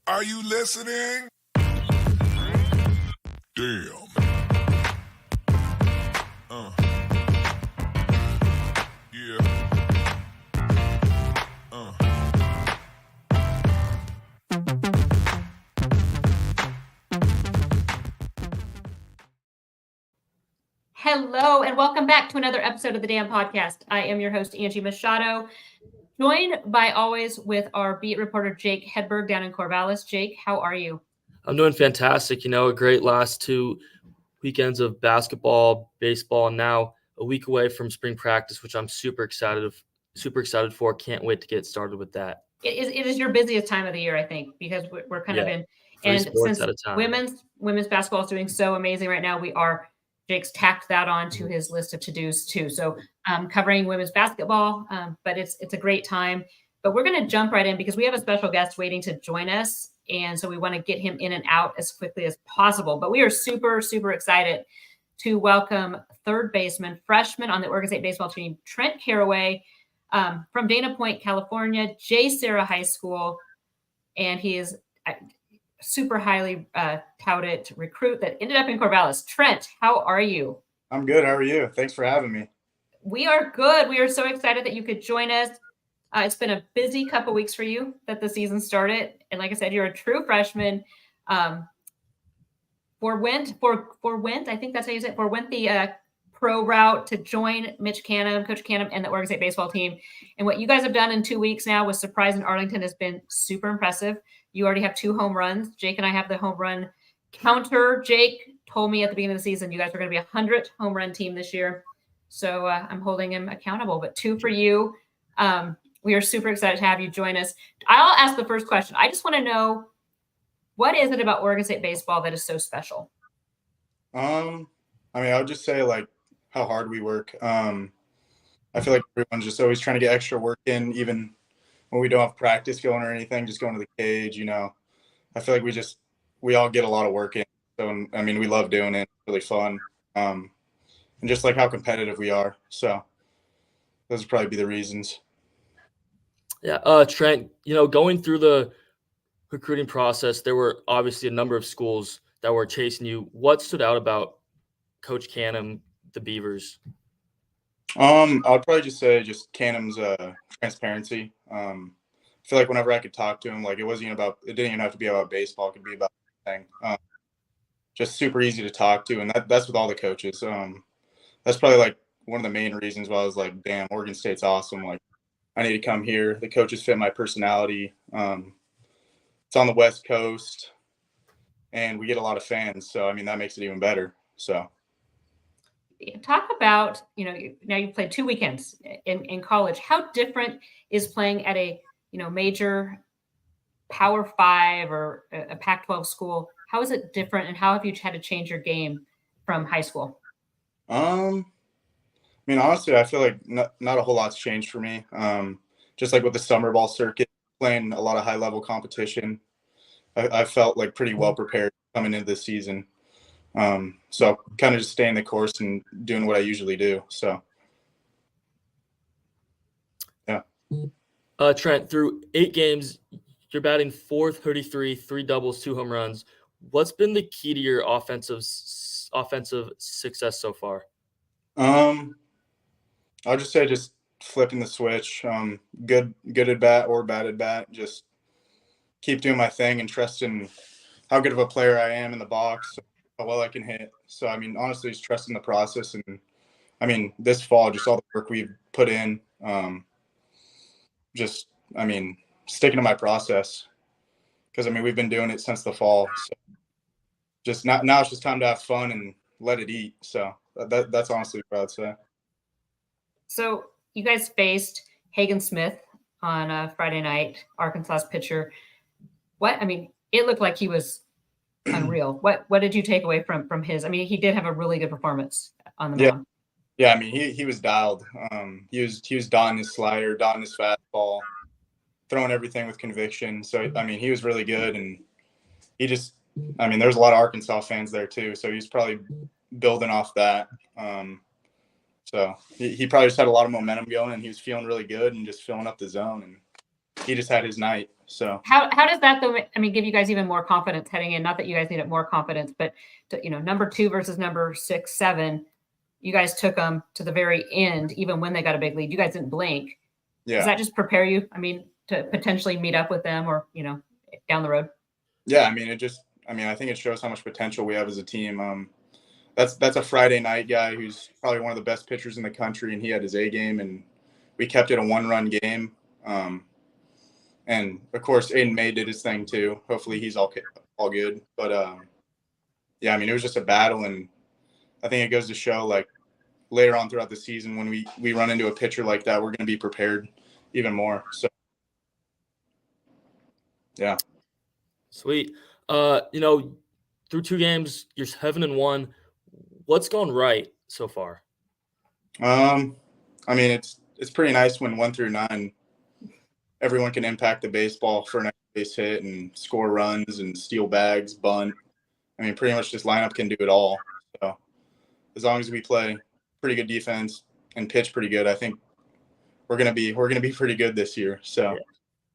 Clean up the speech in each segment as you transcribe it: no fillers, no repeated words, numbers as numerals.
Are you listening? Damn. Yeah. Hello, and welcome back to another episode of the Damn Podcast. I am your host, Angie Machado, joined by always with our beat reporter, Jake Hedberg, down in Corvallis. Jake, how are you? I'm doing fantastic. A great last 2 weekends of basketball, baseball, and now a week away from spring practice, which I'm super excited for. Can't wait to get started with that. It is your busiest time of the year, I think, because we're kind of in. 3 And sports since at a time. women's basketball is doing so amazing right now, Jake's tacked that on to his list of to-dos too. So covering women's basketball, but it's a great time. But we're going to jump right in because we have a special guest waiting to join us. And so we want to get him in and out as quickly as possible. But we are super, super excited to welcome third baseman, freshman on the Oregon State baseball team, Trent Carway, from Dana Point, California, J. Sarah High School. And he is super highly touted recruit that ended up in Corvallis. Trent, how are you? I'm good. How are you? Thanks for having me. We are good. We are so excited that you could join us. It's been a busy couple weeks for you that the season started. And like I said, you're a true freshman. Forwent, I think that's how you say it, forwent the pro route to join Coach Canham, and the Oregon State baseball team. And what you guys have done in 2 weeks now with Surprise in Arlington has been super impressive. You already have 2 home runs. Jake and I have the home run counter. Jake told me at the beginning of the season you guys were going to be 100 home run team this year. So I'm holding him accountable, but 2 for you. We are super excited to have you join us. I'll ask the first question. I just want to know, what is it about Oregon State baseball that is so special? I would just say how hard we work. I feel like everyone's just always trying to get extra work in, even when we don't have practice going or anything, just going to the cage, I feel like we all get a lot of work in. So, we love doing it. It's really fun. And just how competitive we are. So those would probably be the reasons. Yeah. Trent, going through the recruiting process, there were obviously a number of schools that were chasing you. What stood out about Coach Canham, the Beavers? I'd probably just say Canham's transparency. I feel like whenever I could talk to him, it didn't even have to be about baseball. It could be about anything. Just super easy to talk to, and that's with all the coaches. That's probably one of the main reasons why I was like, damn, Oregon State's awesome. I need to come here. The coaches fit my personality. It's on the West Coast, and we get a lot of fans. So, that makes it even better. So. Talk about, now you've played 2 weekends in college. How different is playing at a, major Power 5 or a Pac-12 school? How is it different, and how have you had to change your game from high school? Honestly, I feel like not a whole lot's changed for me. Just with the summer ball circuit, playing a lot of high-level competition, I felt pretty well prepared coming into this season. So kind of just staying the course and doing what I usually do. So, yeah. Trent, through 8 games, you're batting .433, 3 doubles, 2 home runs. What's been the key to your offensive success so far? I'll just say flipping the switch. Good at bat or bad at bat. Just keep doing my thing and trusting how good of a player I am in the box, how well I can hit. So, honestly, just trusting the process. And, this fall, just all the work we've put in, sticking to my process. Because, we've been doing it since the fall. So now it's just time to have fun and let it eat. So that's honestly what I'd say. So you guys faced Hagen Smith on Friday night, Arkansas's pitcher. It looked like he was unreal. What did you take away from his? He did have a really good performance on the mound. Yeah, he was dialed. He was dotting his slider, dotting his fastball, throwing everything with conviction. So he was really good, and he just there's a lot of Arkansas fans there too. So he's probably building off that. So he probably just had a lot of momentum going, and he was feeling really good and just filling up the zone. And he just had his night. So How does that though? I mean, give you guys even more confidence heading in. Not that you guys needed more confidence, but number 2 versus number 6, 7. You guys took them to the very end, even when they got a big lead. You guys didn't blink. yeah, Does that just prepare you? I mean, to potentially meet up with them or down the road. yeah. I mean, I think it shows how much potential we have as a team. That's a Friday night guy who's probably one of the best pitchers in the country, and he had his A game, and we kept it a 1-run game. And of course, Aiden May did his thing too. Hopefully, he's all good. But yeah, I mean, it was just a battle, and I think it goes to show, like, later on throughout the season, when we run into a pitcher like that, we're going to be prepared even more. So, yeah. Sweet. Through 2 games, you're 7-1. What's gone right so far? I mean, it's pretty nice when 1 through 9, everyone can impact the baseball for an extra base hit and score runs and steal bags, bunt. I mean, pretty much this lineup can do it all. So as long as we play pretty good defense and pitch pretty good, I think we're gonna be pretty good this year. So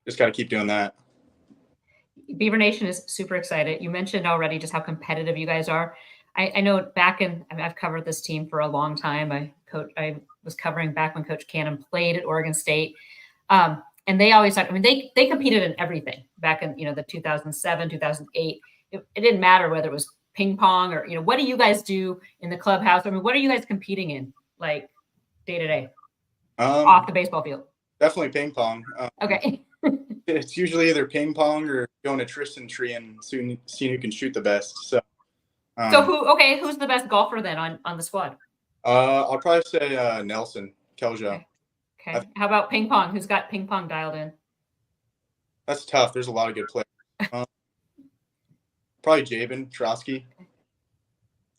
just got to keep doing that. Beaver Nation is super excited. You mentioned already just how competitive you guys are. I know I've covered this team for a long time. I was covering back when Coach Canham played at Oregon State. And they always talk, I mean, they competed in everything back in, the 2007, 2008. It didn't matter whether it was ping pong or, what do you guys do in the clubhouse? I mean, what are you guys competing in, like, day to day off the baseball field? Definitely ping pong. Okay. It's usually either ping pong or going to Tristan Tree and seeing who can shoot the best. So, who's the best golfer then on the squad? I'll probably say Nelson Keljo. Okay. How about ping pong? Who's got ping pong dialed in? That's tough. There's a lot of good players. Probably Jabin Trosky.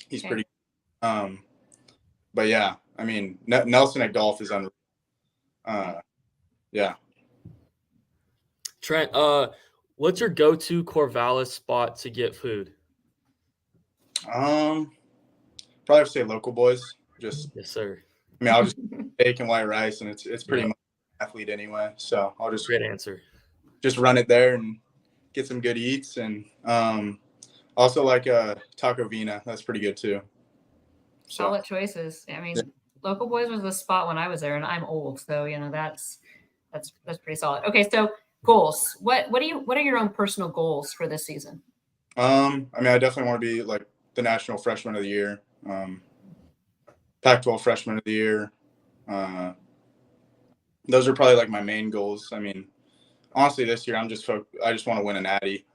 He's pretty. But yeah, I mean, Nelson at golf is unreal. Yeah. Trent, what's your go-to Corvallis spot to get food? Probably have to say Local Boys. Just Yes, sir. I mean, I'll just steak and white rice, and it's pretty much an athlete anyway. So I'll just Great answer. Just run it there and get some good eats, and also like Taco Vina. That's pretty good too. So. Solid choices. I mean, Local Boys was the spot when I was there, and I'm old, so that's pretty solid. Okay, so goals. What are your own personal goals for this season? I mean, I definitely want to be like the National Freshman of the Year. Pac-12 Freshman of the Year. Those are probably like my main goals. I mean, honestly, this year I just want to win a natty.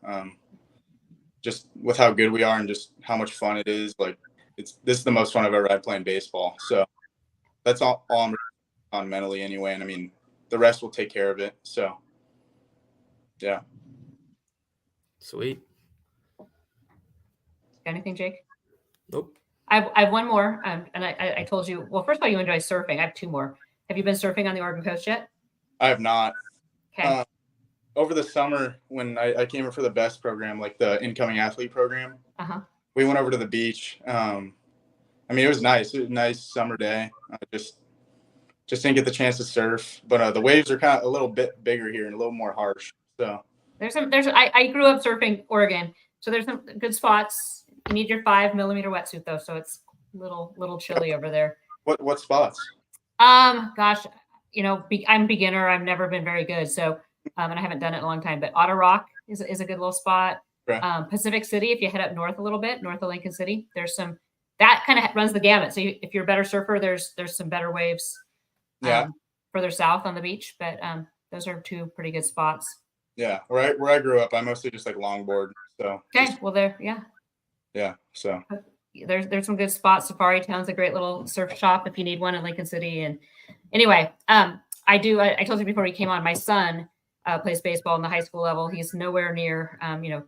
Just with how good we are and just how much fun it is. Like this is the most fun I've ever had playing baseball. So that's all I'm on mentally anyway. And I mean, the rest will take care of it. So yeah. Sweet. Got anything, Jake? Nope. I have one more, and I told you. Well, first of all, you enjoy surfing. I have 2 more. Have you been surfing on the Oregon coast yet? I have not. Okay. Over the summer, when I came in for the BEST program, like the incoming athlete program, we went over to the beach. I mean, it was nice. It was a nice summer day. Just didn't get the chance to surf, but the waves are kind of a little bit bigger here and a little more harsh. So I grew up surfing Oregon, so there's some good spots. You need your 5mm wetsuit though, so it's a little chilly over there. What spots? Gosh, I'm beginner. I've never been very good, so and I haven't done it in a long time. But Otter Rock is a good little spot. Okay. Pacific City, if you head up north a little bit, north of Lincoln City, there's some that kind of runs the gamut. So if you're a better surfer, there's some better waves. Further south on the beach, but those are 2 pretty good spots. Yeah, where I grew up, I mostly just like longboard. So Yeah. So there's some good spots. Safari Town's a great little surf shop if you need one in Lincoln City. And anyway, I told you before we came on, my son plays baseball in the high school level. He's nowhere near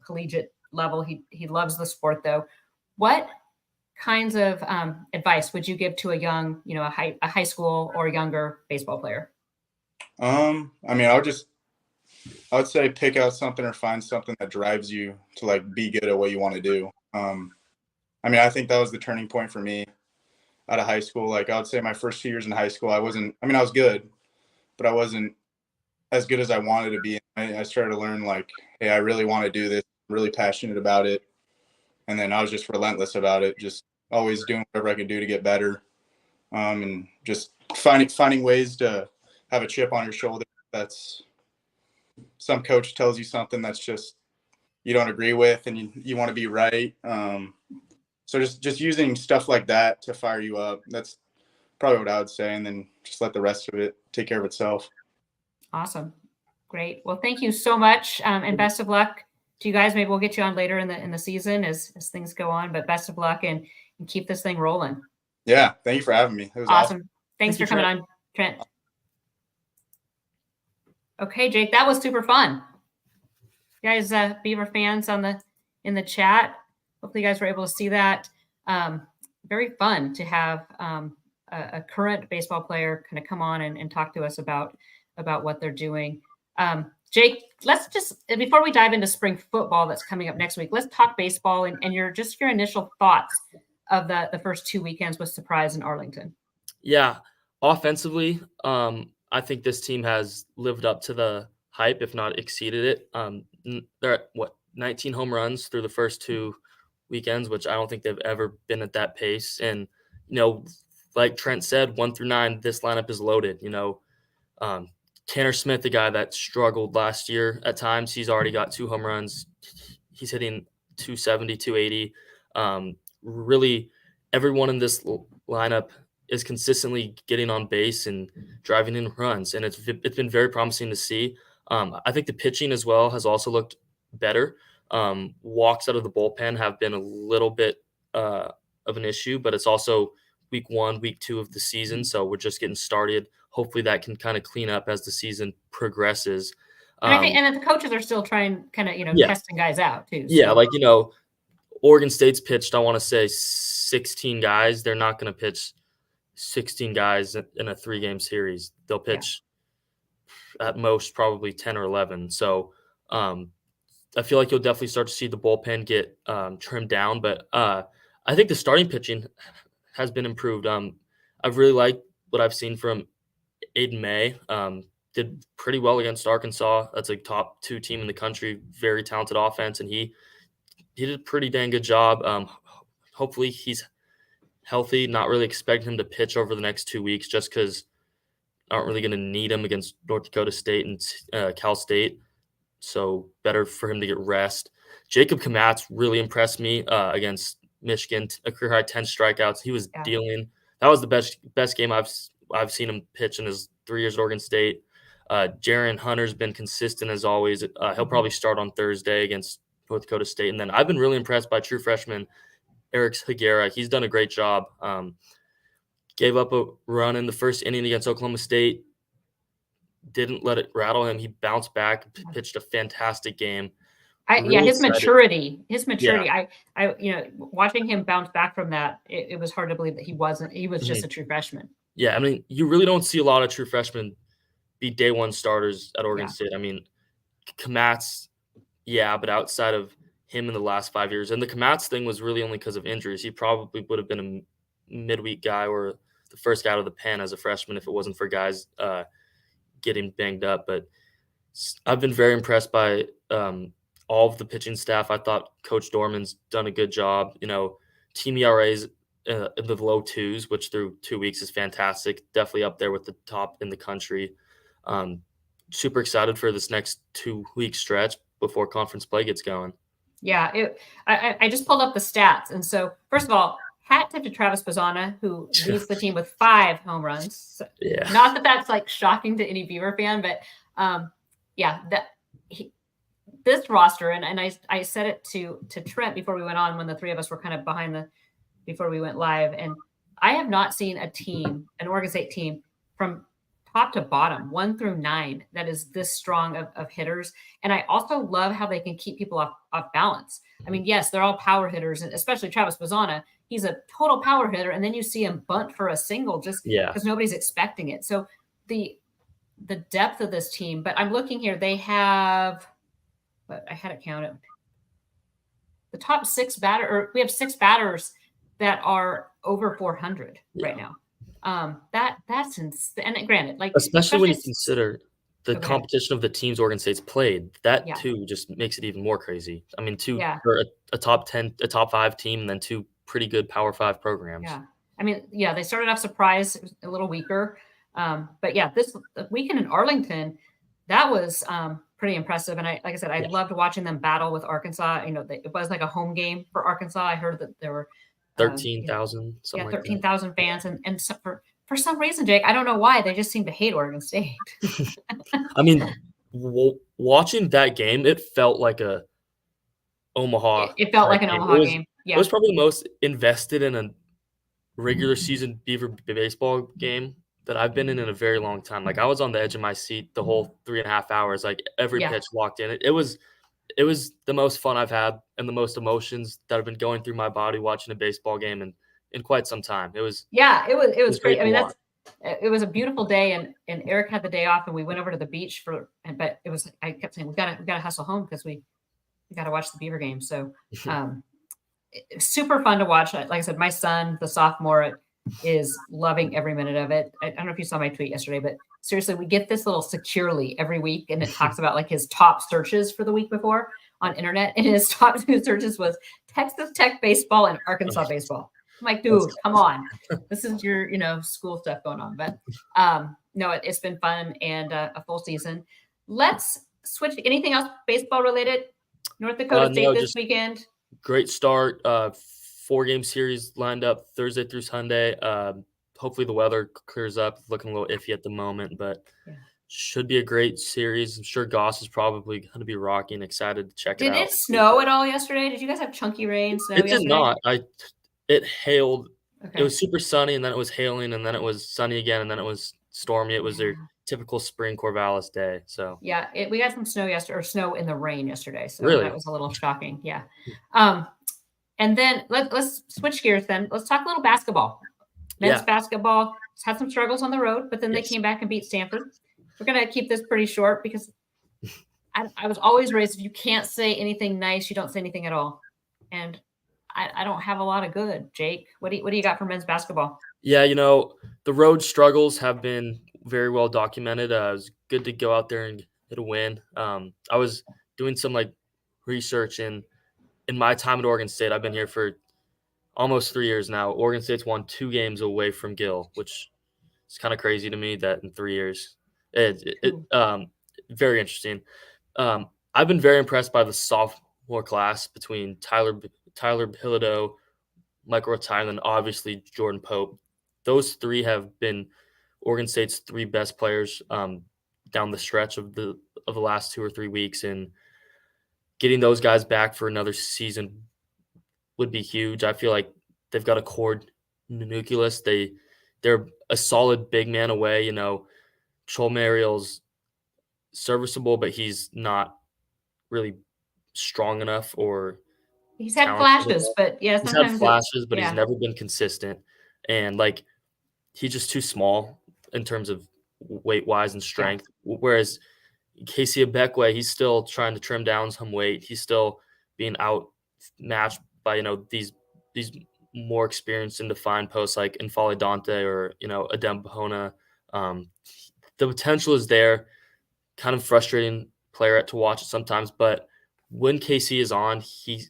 collegiate level. He loves the sport though. What kinds of advice would you give to a young, a high school or younger baseball player? I mean, I would say pick out something or find something that drives you to like be good at what you want to do. I mean, I think that was the turning point for me out of high school. Like I would say my first few years in high school, I was good, but I wasn't as good as I wanted to be. I started to learn like, hey, I really want to do this. I'm really passionate about it. And then I was just relentless about it, just always doing whatever I could do to get better, and just finding ways to have a chip on your shoulder. That's some coach tells you something that's just you don't agree with, and you want to be right. So just using stuff like that to fire you up. That's probably what I would say, and then just let the rest of it take care of itself. Awesome. Great. Well, thank you so much, and best of luck to you guys. Maybe we'll get you on later in the season as things go on, but best of luck and keep this thing rolling. Yeah. Thank you for having me. It was awesome. Thanks for coming on, Trent. Okay, Jake, that was super fun. You guys, Beaver fans in the chat, hopefully you guys were able to see that. Very fun to have a current baseball player kind of come on and talk to us about what they're doing. Jake, let's just, before we dive into spring football that's coming up next week, let's talk baseball and your initial thoughts of the first 2 weekends with Surprise in Arlington. Yeah, offensively, I think this team has lived up to the hype, if not exceeded it. They're at 19 home runs through the first 2 weekends, which I don't think they've ever been at that pace. And, like Trent said, 1 through 9, this lineup is loaded. Tanner Smith, the guy that struggled last year at times, he's already got 2 home runs. He's hitting 270, 280. Really, everyone in this lineup is consistently getting on base and driving in runs, and it's been very promising to see. I think the pitching as well has also looked better. Walks out of the bullpen have been a little bit of an issue, but it's also week 1, week 2 of the season, so we're just getting started. Hopefully that can kind of clean up as the season progresses. And I think, and the coaches are still trying kind of, testing guys out too. So. Yeah, Oregon State's pitched, I want to say 16 guys. They're not going to pitch 16 guys in a 3-game series. They'll pitch at most probably 10 or 11. So I feel like you'll definitely start to see the bullpen get trimmed down. But I think the starting pitching has been improved. I've really liked what I've seen from Aiden May. Did pretty well against Arkansas. That's a top 2 team in the country, very talented offense, and he did a pretty dang good job. Hopefully he's healthy. Not really expecting him to pitch over the next 2 weeks just because aren't really going to need him against North Dakota State and Cal State. So better for him to get rest. Jacob Kamatz really impressed me against Michigan. A career high 10 strikeouts. He was dealing. That was the best game I've seen him pitch in his 3 years at Oregon State. Jaron Hunter's been consistent as always. He'll probably start on Thursday against North Dakota State. And then I've been really impressed by true freshman Eric Higuera. He's done a great job. Gave up a run in the first inning against Oklahoma State. Didn't let it rattle him. He bounced back, pitched a fantastic game. His maturity. Yeah. I watching him bounce back from that, it was hard to believe that he was just a true freshman. Yeah, I mean, you really don't see a lot of true freshmen be day 1 starters at Oregon State. I mean, Kamatz, but outside of him in the last 5 years, and the Kamatz thing was really only because of injuries. He probably would have been a midweek guy or the first guy out of the pen as a freshman if it wasn't for guys getting banged up. But I've been very impressed by all of the pitching staff. I thought Coach Dorman's done a good job. Team ERAs in the low 2s, which through 2 weeks is fantastic. Definitely up there with the top in the country. Super excited for this next 2-week stretch before conference play gets going. Yeah, I just pulled up the stats. And so, first of all, hat tip to Travis Bazzana, who leads the team with 5 home runs. Yeah. Not that that's like shocking to any Beaver fan, but this roster, and I said it to Trent before we went on when the 3 of us were kind of before we went live, and I have not seen an Oregon State team from top to bottom, 1 through 9, that is this strong of hitters. And I also love how they can keep people off balance. I mean, yes, they're all power hitters, and especially Travis Bazzana. He's a total power hitter, and then you see him bunt for a single just because nobody's expecting it. So the depth of this team, but I'm looking here, they have, but I had it counted. The top 6 we have 6 batters that are over 400 right now. That's insane. And granted, like especially when you consider the Okay. competition of the teams Oregon State's played, that Yeah. too just makes it even more crazy. I mean, Yeah. for a top 10, a top 5 team, and then 2 pretty good Power 5 programs. Yeah. I mean, yeah, they started off surprised, it was a little weaker. But yeah, this weekend in Arlington, that was pretty impressive. And like I said, I Yeah. loved watching them battle with Arkansas. It was like a home game for Arkansas. I heard that there were 13,000, something like that. 13,000 fans. And so for some reason, Jake, I don't know why, they just seem to hate Oregon State. I mean, watching that game, it felt like a Omaha. It felt like type an game. Omaha game. It Yeah. was probably the most invested in a regular season Beaver baseball game that I've been in a very long time. Like, I was on the edge of my seat the whole 3.5 hours. Like, every Yeah. pitch locked in. It was the most fun I've had and the most emotions that have been going through my body watching a baseball game in quite some time. It was Great. great I mean, to watch. it was a beautiful day, and Eric had the day off, and we went over to the beach but it was, I kept saying, we gotta hustle home because we got to watch the Beaver game. So, it's super fun to watch. Like I said, my son, the sophomore, is loving every minute of it. I don't know if you saw my tweet yesterday, but seriously, we get this little securely every week, and it talks about like his top searches for the week before on internet, and his top 2 searches was Texas Tech baseball and Arkansas baseball. I'm like, dude, come on. This is your, school stuff going on. But no, it's been fun and a full season. Let's switch. Anything else baseball related? North Dakota State this weekend. Great start. 4-game series lined up Thursday through Sunday. Hopefully the weather clears up. It's looking a little iffy at the moment, but should be a great series. I'm sure Goss is probably going to be rocking. Excited to check it out. Did it snow at all yesterday? Did you guys have chunky rain? Snow It yesterday? did not. It hailed. Okay. It was super sunny, and then it was hailing, and then it was sunny again, and then it was stormy. It was their typical spring Corvallis day. So yeah, we got some snow yesterday, or snow in the rain yesterday. So really? That was a little shocking. Yeah. And then let's switch gears. Then let's talk a little basketball. Men's basketball has had some struggles on the road, but then they came back and beat Stanford. We're gonna keep this pretty short because I was always raised, if you can't say anything nice, you don't say anything at all. And I don't have a lot of good. Jake, what do you got for men's basketball? Yeah, the road struggles have been very well documented. It was good to go out there and get a win. I was doing some research in my time at Oregon State. I've been here for almost 3 years now. Oregon State's won 2 games away from Gill, which is kind of crazy to me that in 3 years. Very interesting. I've been very impressed by the sophomore class between Tyler Bilodeau, Michael Rattine, and obviously Jordan Pope. Those 3 have been Oregon State's 3 best players down the stretch of the last 2 or 3 weeks, and getting those guys back for another season would be huge. I feel like they've got a core nucleus. They're a solid big man away. Chol Mariel's serviceable, but he's not really strong enough, or he's had flashes, but he's had flashes, but he's never been consistent. And he's just too small in terms of weight wise and strength. Yeah. Whereas Casey Abekwe, he's still trying to trim down some weight. He's still being outmatched by, these more experienced and defined posts like N'Faly Dante or, Adem Bahona. The potential is there. Kind of frustrating player to watch sometimes, but when KC is on, he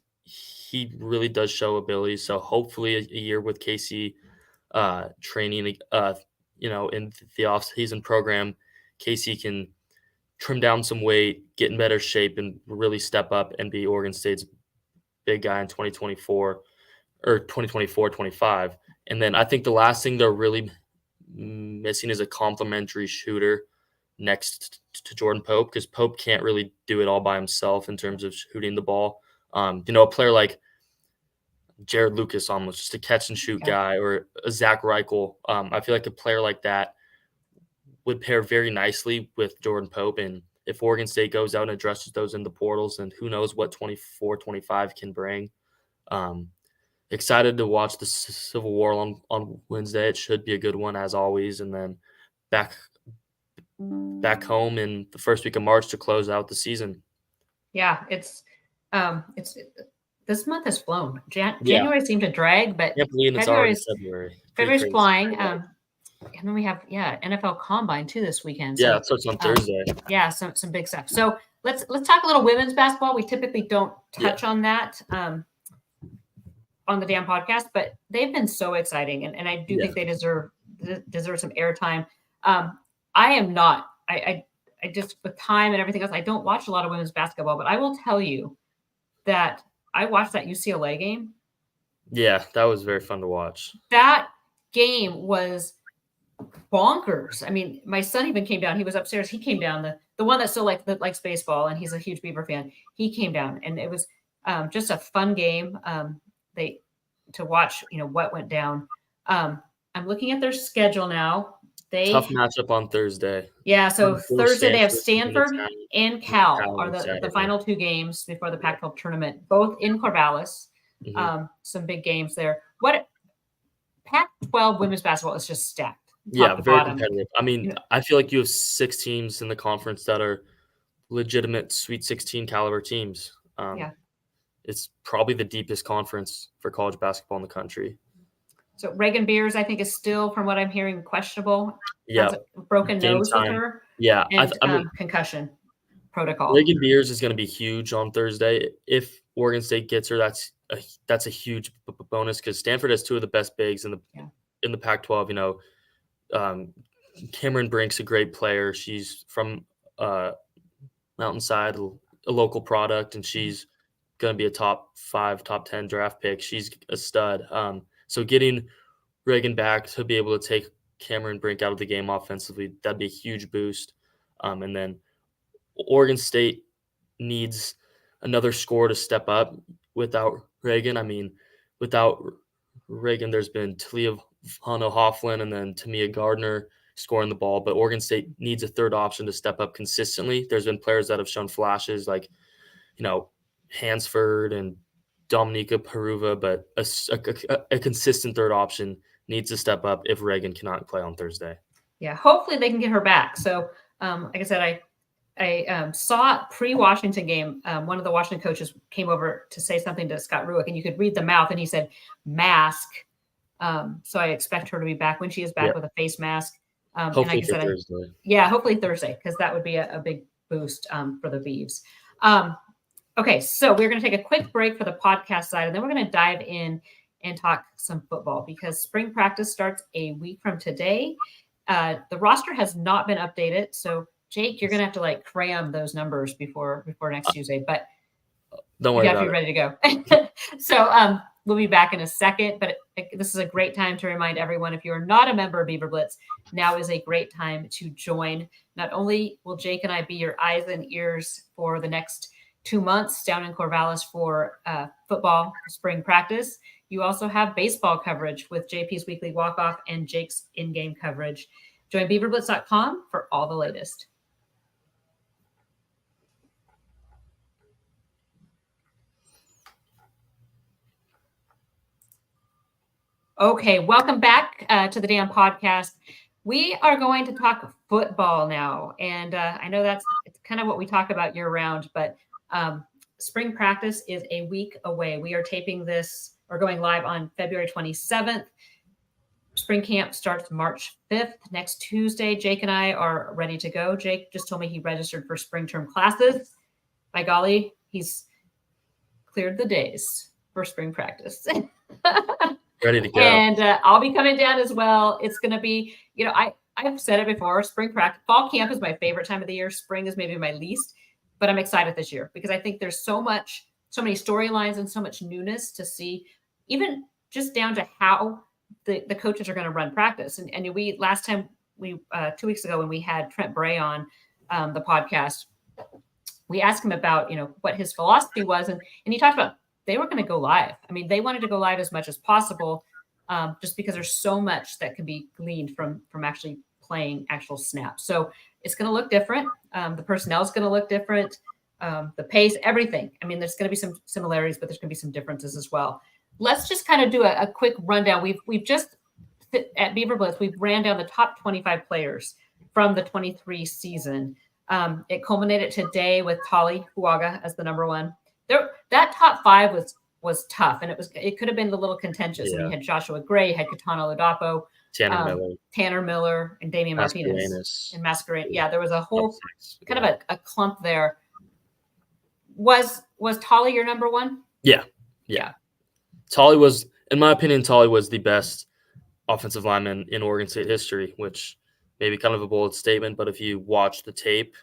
really does show ability. So hopefully a year with KC training, in the off-season program, KC can trim down some weight, get in better shape, and really step up and be Oregon State's big guy in 2024 or 2024-25. And then I think the last thing they're really missing is a complementary shooter next to Jordan Pope, because Pope can't really do it all by himself in terms of shooting the ball. A player like Jared Lucas, almost just a catch and shoot guy, or a Zach Reichel. I feel like a player like that would pair very nicely with Jordan Pope. And if Oregon State goes out and addresses those in the portals, then who knows what 24-25 can bring. Excited to watch the Civil War on Wednesday. It should be a good one as always. And then back home in the first week of March to close out the season. Yeah, it's this month has flown. January seemed to drag, but February's flying. And then we have NFL Combine too this weekend. Yeah, So, it starts on Thursday. yeah, some big stuff. So let's talk a little women's basketball. We typically don't touch on that on the damn podcast, but they've been so exciting, and I do think they deserve some airtime. I am not. I just, with time and everything else, I don't watch a lot of women's basketball, but I will tell you that I watched that UCLA game. Yeah, that was very fun to watch. That game was bonkers. I mean, my son even came down. He was upstairs. He came down, the one that still likes baseball, and he's a huge Beaver fan. He came down, and it was just a fun game. To watch, what went down. I'm looking at their schedule now. Tough matchup on Thursday. Yeah, so Thursday they have Stanford Stanford and Cal are Saturday. the final two games before the Pac-12 tournament, both in Corvallis. Mm-hmm. Some big games there. What Pac-12 women's basketball is just stacked. Yeah, very competitive. I mean, I feel like you have 6 teams in the conference that are legitimate Sweet 16 caliber teams. It's probably the deepest conference for college basketball in the country. So Reagan Beers, I think, is still, from what I'm hearing, questionable. Yeah, has a broken Game nose time. with her. Yeah, And I mean, concussion protocol. Reagan Beers is going to be huge on Thursday. If Oregon State gets her, that's a huge bonus, because Stanford has 2 of the best bigs in the Pac-12. Cameron Brink's a great player. She's from Mountainside, a local product, and she's going to be a top 5, top 10 draft pick. She's a stud. So getting Reagan back to be able to take Cameron Brink out of the game offensively, that'd be a huge boost. And then Oregon State needs another scorer to step up without Reagan. I mean, without Reagan, there's been Talia Hofflin and then Tamia Gardner scoring the ball, but Oregon State needs a third option to step up consistently. There's been players that have shown flashes like, Hansford and Dominica Peruva, but a consistent third option needs to step up if Reagan cannot play on Thursday. Yeah, hopefully they can get her back. So, like I said, I saw pre-Washington game. One of the Washington coaches came over to say something to Scott Ruick, and you could read the mouth, and he said, mask. So I expect her to be back when she is back with a face mask. Hopefully Thursday. Hopefully Thursday, because that would be a big boost for the Beavs. Okay, so we're going to take a quick break for the podcast side, and then we're going to dive in and talk some football, because spring practice starts a week from today. The roster has not been updated, so Jake, you're going to have to cram those numbers before next Tuesday, but don't worry you have to be ready to go. So we'll be back in a second, but this is a great time to remind everyone, if you're not a member of Beaver Blitz, now is a great time to join. Not only will Jake and I be your eyes and ears for the next 2 months down in Corvallis for football spring practice, you also have baseball coverage with JP's weekly walk-off and Jake's in-game coverage. Join beaverblitz.com for all the latest. Okay, welcome back to the damn podcast. We are going to talk football now, and I know it's kind of what we talk about year-round, but spring practice is a week away. We are taping this or going live on February 27th. Spring camp starts March 5th. Next Tuesday, Jake and I are ready to go. Jake just told me he registered for spring term classes. By golly, he's cleared the days for spring practice. Ready to go. And I'll be coming down as well. It's going to be, I've said it before, spring practice, fall camp is my favorite time of the year. Spring is maybe my least, but I'm excited this year because I think there's so many storylines and so much newness to see, even just down to how the coaches are going to run practice. And we, last time 2 weeks ago when we had Trent Bray on the podcast, we asked him about, what his philosophy was. And he talked about they were going to go live. I mean, they wanted to go live as much as possible just because there's so much that can be gleaned from actually playing actual snaps. So it's going to look different. The personnel is going to look different. The pace, everything. I mean, there's going to be some similarities, but there's going to be some differences as well. Let's just kind of do a quick rundown. We've just at Beaver Blitz, we've ran down the top 25 players from the 23 season. It culminated today with Tali Huaga as the number one. That top five was tough, and it could have been a little contentious. Yeah. And you had Joshua Gray, had Katana Ladapo, Tanner Miller, and Damian Martinez and Mascarenas. Yeah, there was a whole kind of a clump there. Was Tolley your number one? Yeah. Tolley was, in my opinion, the best offensive lineman in Oregon State history, which may be kind of a bold statement, but if you watch the tape,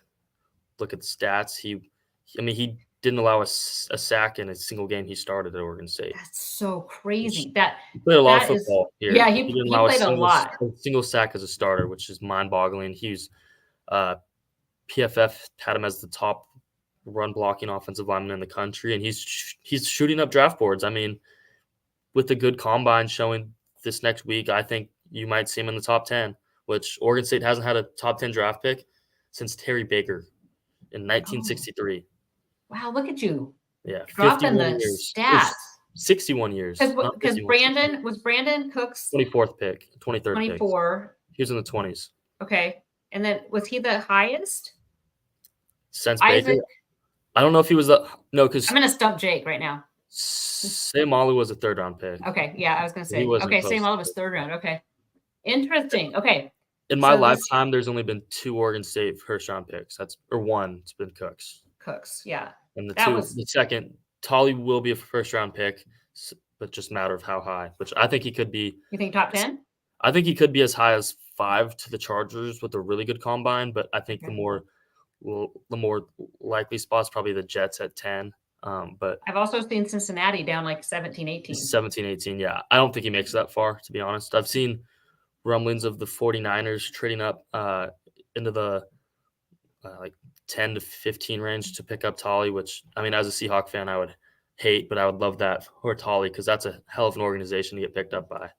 look at the stats, he didn't allow a sack in a single game he started at Oregon State. That's so crazy. He played a lot of football here. Yeah, he didn't allow played a lot. A single sack as a starter, which is mind-boggling. He's PFF had him as the top run blocking offensive lineman in the country, and he's shooting up draft boards. I mean, with a good combine showing this next week, I think you might see him in the top 10, which Oregon State hasn't had a top 10 draft pick since Terry Baker in 1963. Wow, look at you. Yeah, dropping the years. stats. 61 years. Because Brandon Cook's 24th pick, 23rd 24. Pick. He was in the 20s. Okay. And then was he the highest? Since Isaac? Baker? I don't know if he was because I'm going to stump Jake right now. Sam Ollie was a 3rd round pick. Okay. Yeah, I was going to say. He wasn't Okay, close. Sam Ollie was 3rd round. Okay. Interesting. Okay. In my lifetime, there's only been 2 Oregon State 1st round picks. One. It's been Cooks. Yeah. And the second, Tolley will be a 1st round pick, but just a matter of how high. Which I think he could be. You think top 10? I think he could be as high as 5 to the Chargers with a really good combine. But I think the more likely spot's probably the Jets at 10. But I've also seen Cincinnati down like 17, 18. 17, 18. Yeah, I don't think he makes that far, to be honest. I've seen rumblings of the 49ers trading up into the like 10 to 15 range to pick up Tolley, which, I mean, as a Seahawk fan, I would hate, but I would love that for Tolley because that's a hell of an organization to get picked up by.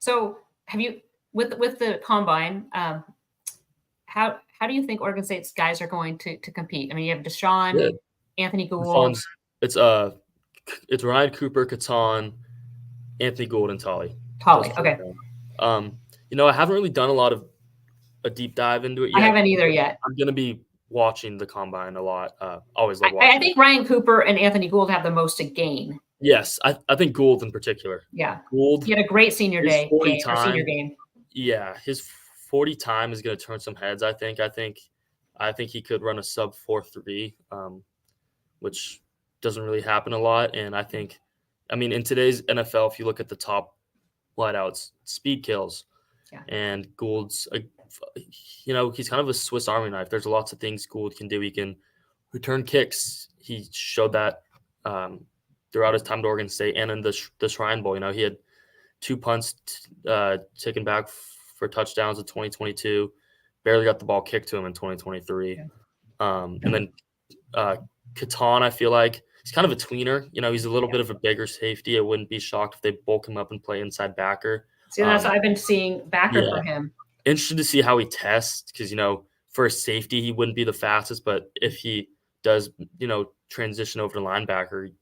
So have you, with the combine, how do you think Oregon State's guys are going to compete? I mean, you have Deshaun, Anthony Gould. It's Ryan Cooper, Catan, Anthony Gould, and Tolley. Okay. I haven't really done a deep dive into it yet. I haven't either yet. I'm going to be watching the combine a lot. Always love watching. I think Ryan Cooper and Anthony Gould have the most to gain. Yes, I think Gould in particular. Yeah. Gould. He had a great senior game. Yeah, his 40 time is going to turn some heads, I think. I think he could run a sub 4.3, which doesn't really happen a lot. And in today's NFL, if you look at the top wideouts, speed kills. Yeah. And Gould's, he's kind of a Swiss Army knife. There's lots of things Gould can do. He can return kicks. He showed that throughout his time at Oregon State and in the Shrine Bowl. He had 2 punts taken back for touchdowns in 2022. Barely got the ball kicked to him in 2023. Yeah. And then Catan, I feel like he's kind of a tweener. He's a little bit of a bigger safety. I wouldn't be shocked if they bulk him up and play inside backer. See, that's what I've been seeing backer for him. Interested to see how he tests because, for a safety, he wouldn't be the fastest, but if he does, transition over to linebacker,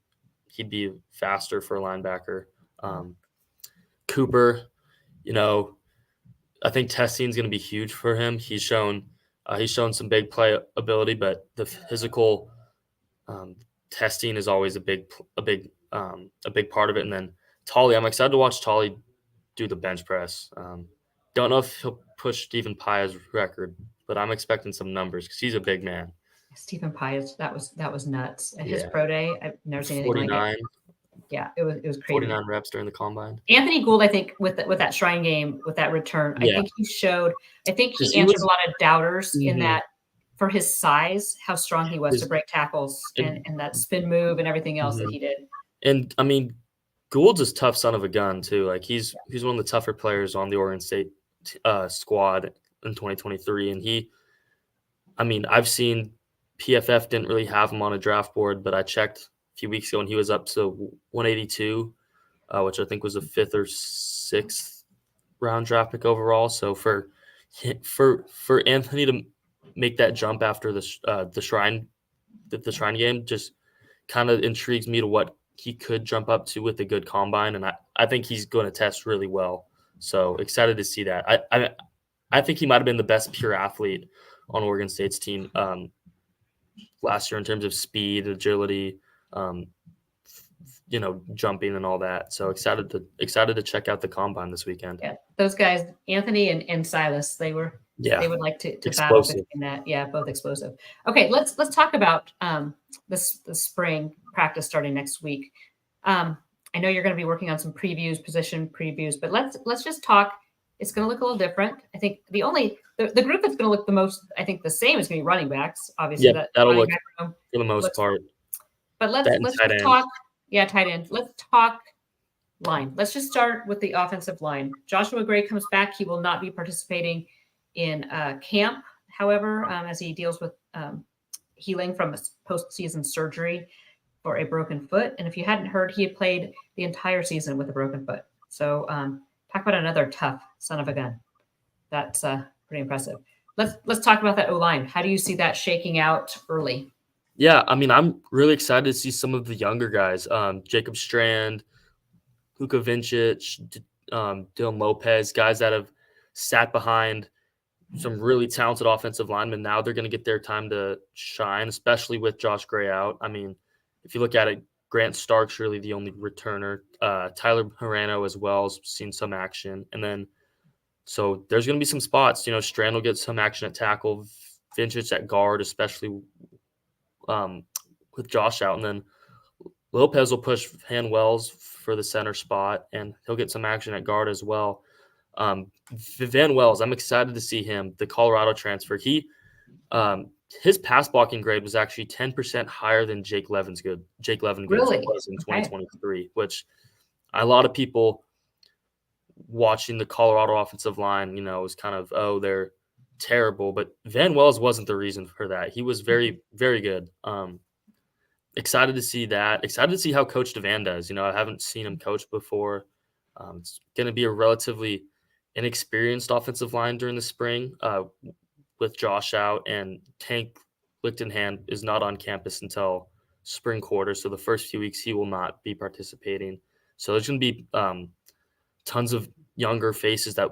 he'd be faster for a linebacker. Cooper, I think testing is going to be huge for him. He's shown some big play ability, but the physical testing is always a big part of it. And then Tolley, I'm excited to watch Tolley do the bench press. Don't know if he'll push Stephen Paya's record, but I'm expecting some numbers because he's a big man. Stephen Paya, that was nuts. At his pro day, I've never seen anything 49. like it. Yeah, it was crazy. 49 reps during the combine. Anthony Gould, I think, with that Shrine game, with that return, I think he answered a lot of doubters in that for his size, how strong he was to break tackles and that spin move and everything else that he did. And I mean, Gould's a tough son of a gun too. Like he's one of the tougher players on the Oregon State squad in 2023. And I've seen PFF didn't really have him on a draft board, but I checked a few weeks ago and he was up to 182, which I think was a 5th or 6th round draft pick overall. So for Anthony to make that jump after the Shrine game just kind of intrigues me to what he could jump up to with a good combine, and I think he's going to test really well. So excited to see that. I think he might have been the best pure athlete on Oregon State's team last year in terms of speed, agility, jumping and all that. So excited to check out the combine this weekend. Yeah, those guys, Anthony and Silas, they would like to battle Explosive. between that. Yeah, both explosive. Okay, let's talk about the spring practice starting next week. I know you're going to be working on some previews, position previews, but let's just talk. It's going to look a little different. I think the group that's going to look the most, I think, the same is going to be running backs. Obviously, Yeah, that'll look room, for the most part. But let's just talk. Yeah, tight end. Let's talk line. Let's just start with the offensive line. Joshua Gray comes back. He will not be participating in camp, however, as he deals with healing from a postseason surgery for a broken foot. And if you hadn't heard, he had played the entire season with a broken foot. So talk about another tough son of a gun. That's pretty impressive. Let's talk about that O-line. How do you see that shaking out early? Yeah, I mean, I'm really excited to see some of the younger guys. Jacob Strand, Luka Vincic, Dylan Lopez, guys that have sat behind some really talented offensive linemen. Now they're going to get their time to shine, especially with Josh Gray out. I mean, if you look at it, Grant Stark's really the only returner. Tyler Morano as well has seen some action. And then, so there's going to be some spots. Strand will get some action at tackle, Vincic at guard, especially with Josh out. And then Lopez will push Van Wells for the center spot, and he'll get some action at guard as well. Van Wells, I'm excited to see him, the Colorado transfer. His pass blocking grade was actually 10% higher than Jake Levengood Really? was in 2023, which a lot of people watching the Colorado offensive line, was kind of, oh, they're terrible. But Van Wells wasn't the reason for that. He was very, very good. Excited to see that. Excited to see how Coach Devan does. I haven't seen him coach before. It's going to be a relatively inexperienced offensive line during the spring with Josh out, and Tank Lichtenhand is not on campus until spring quarter. So the first few weeks he will not be participating. So there's going to be tons of younger faces that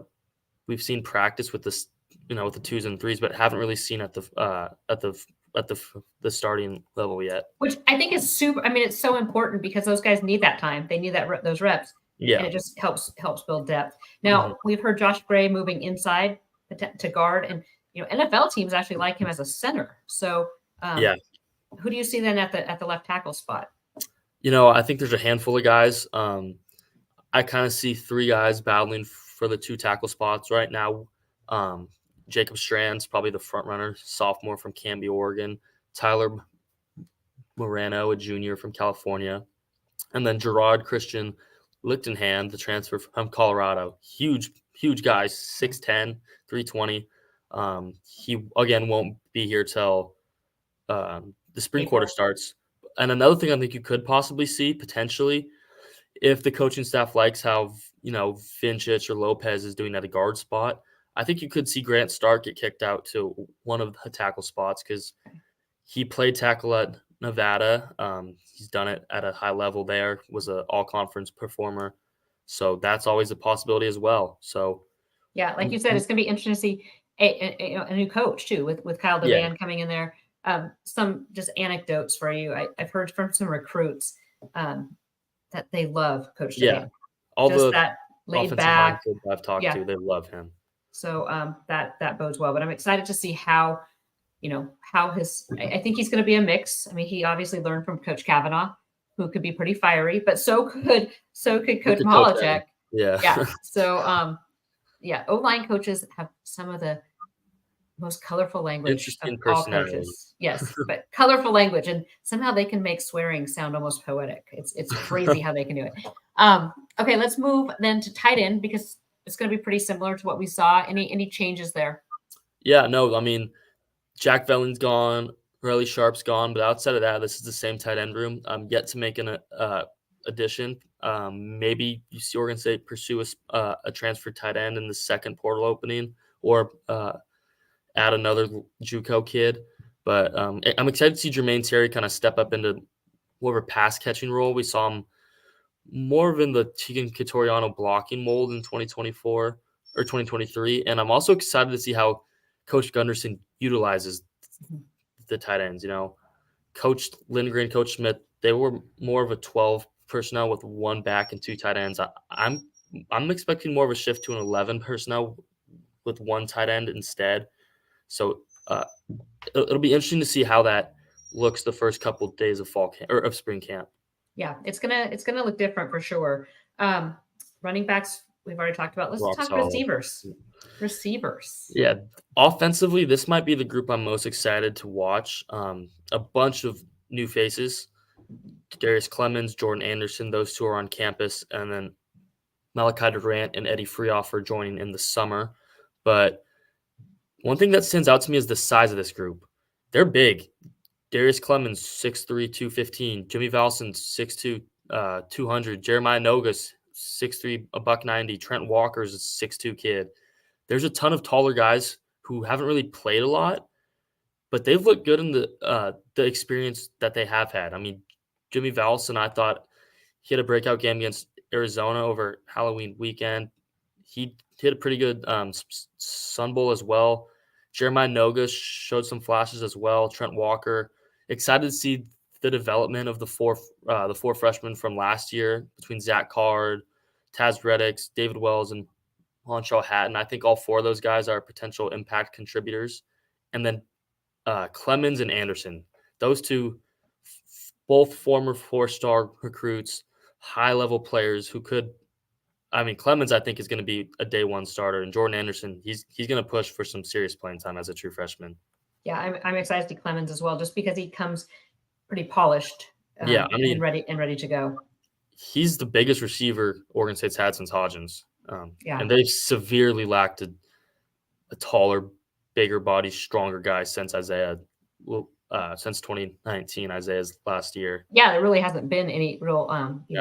we've seen practice with this, with the 2s and 3s, but haven't really seen at the starting level yet. Which I think is super. I mean, it's so important because those guys need that time. They need those reps. Yeah. And it just helps build depth. Now, we've heard Josh Gray moving inside to guard, and NFL teams actually like him as a center. So who do you see then at the left tackle spot? I think there's a handful of guys. I kind of see 3 guys battling for the 2 tackle spots right now. Jacob Strand's probably the front runner, sophomore from Canby, Oregon. Tyler Morano, a junior from California. And then Gerard Christian Lichtenhand, the transfer from Colorado. Huge guy, 6'10", 320. He, again, won't be here till the spring quarter starts. And another thing I think you could possibly see, potentially, if the coaching staff likes how, Vincic or Lopez is doing at a guard spot, I think you could see Grant Stark get kicked out to one of the tackle spots because he played tackle at Nevada. He's done it at a high level there, was an all-conference performer. So that's always a possibility as well. So, yeah, like you said, it's going to be interesting to see a new coach too, with Kyle Devan coming in there. Some just anecdotes for you. I've heard from some recruits that they love Coach Devan. All just the that laid offensive back. line I've talked to, they love him. So that bodes well. But I'm excited to see how I think he's going to be a mix. I mean, he obviously learned from Coach Kavanaugh, who could be pretty fiery, but so could Coach Malachek. Yeah. So O-line coaches have some of the most colorful language. Interesting of all personality. coaches. Yes, but colorful language, and somehow they can make swearing sound almost poetic. It's crazy how they can do it. Okay, let's move then to tight end because it's going to be pretty similar to what we saw. Any changes there? Yeah, no, I mean, Jack Vellen's gone, Riley Sharp's gone, but outside of that, this is the same tight end room. I'm yet to make an addition. Maybe you see Oregon State pursue a transfer tight end in the second portal opening, or add another JUCO kid. But I'm excited to see Jermaine Terry kind of step up into more of a pass catching role. We saw him more of in the Tegan Catoriano blocking mold in 2024 or 2023. And I'm also excited to see how Coach Gunderson utilizes the tight ends. Coach Lindgren, Coach Smith, they were more of a 12 personnel with 1 back and 2 tight ends. I'm I'm expecting more of a shift to an 11 personnel with one tight end instead. So it'll be interesting to see how that looks the first couple of days of fall camp or of spring camp. Yeah, it's gonna look different for sure. Running backs we've already talked about. Let's Rock talk solid. Receivers. Yeah, offensively, this might be the group I'm most excited to watch. A bunch of new faces. Darius Clemens, Jordan Anderson, those two are on campus, and then Malachi Durant and Eddie Freehoff are joining in the summer. But one thing that stands out to me is the size of this group. They're big. Darius Clemens, 6'3", 215. Jimmy Valson, 6'2", 200. Jeremiah Nogas, 6'3", $190. Trent Walker's a 6'2" kid. There's a ton of taller guys who haven't really played a lot, but they've looked good in the experience that they have had. I mean, Jimmy Valson, I thought he had a breakout game against Arizona over Halloween weekend. He hit a pretty good Sun Bowl as well. Jeremiah Nogas showed some flashes as well. Trent Walker, excited to see the development of the four freshmen from last year between Zach Card, Taz Reddick, David Wells, and Lonshaw Hatton. I think all four of those guys are potential impact contributors. And then Clemens and Anderson, those two, both former four-star recruits, high-level players who could. I mean, Clemens, I think, is going to be a day one starter, and Jordan Anderson, he's going to push for some serious playing time as a true freshman. Yeah, I'm excited to see Clemens as well, just because he comes pretty polished. Yeah, I mean, and ready to go. He's the biggest receiver Oregon State's had since Hodgins. Yeah, and they've severely lacked a taller, bigger body, stronger guy since Isaiah. Since 2019, Isaiah's last year. Yeah, there really hasn't been any real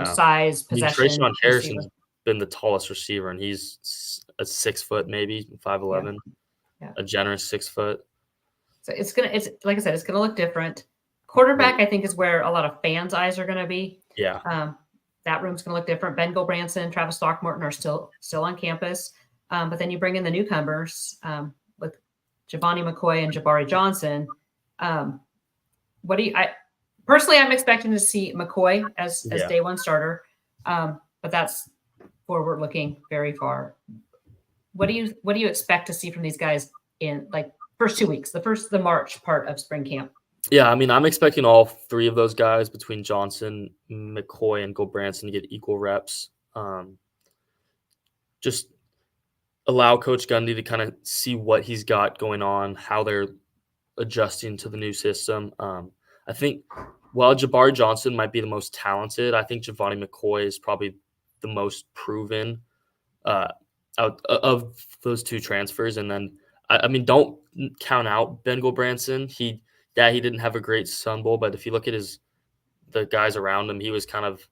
size, possession. Trayshawn Harrison's been the tallest receiver, and he's a 6 foot, maybe 5'11", a generous 6 foot. So it's like I said, it's gonna look different. Quarterback, I think, is where a lot of fans' eyes are gonna be. Yeah. That room's gonna look different. Ben Gulbranson, Travis Throckmorton are still on campus, but then you bring in the newcomers with Giovanni McCoy and Jabari Johnson. What do you? Personally, I'm expecting to see McCoy as day one starter, but that's forward looking very far. What do you expect to see from these guys in like first 2 weeks, the March part of spring camp? Yeah, I mean, I'm expecting all three of those guys between Johnson, McCoy, and Gulbranson to get equal reps. Just allow Coach Gundy to kind of see what he's got going on, how they're adjusting to the new system. I think while Jabari Johnson might be the most talented, I think Giovanni McCoy is probably the most proven out of those two transfers. And then, I mean, don't count out Ben Gulbranson. He didn't have a great Sun Bowl, but if you look at the guys around him, it was kind of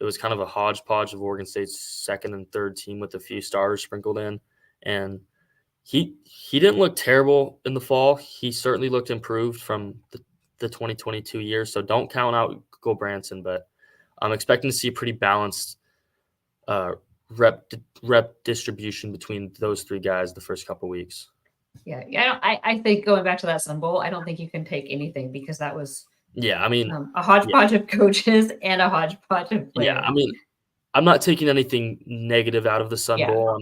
a hodgepodge of Oregon State's second and third team with a few starters sprinkled in. And he didn't look terrible in the fall. He certainly looked improved from the 2022 year. So don't count out Gulbranson, but I'm expecting to see a pretty balanced rep distribution between those three guys the first couple weeks. Yeah. I think going back to that Sun Bowl, I don't think you can take anything because that was I mean a hodgepodge of coaches and a hodgepodge of players. Yeah, I mean, I'm not taking anything negative out of the Sun Bowl.